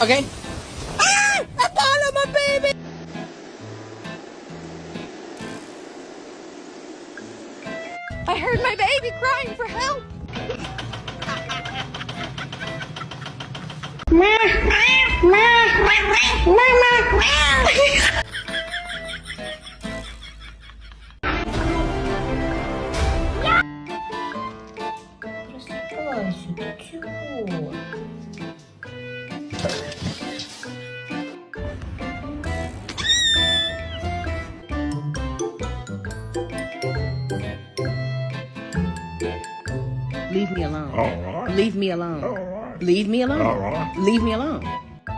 Okay? Ah! I thought of my baby! I heard my baby crying for help! Просыпайся, ты чего? Leave me alone. All right. Leave me alone. All right. Leave me alone. All right. Leave me alone.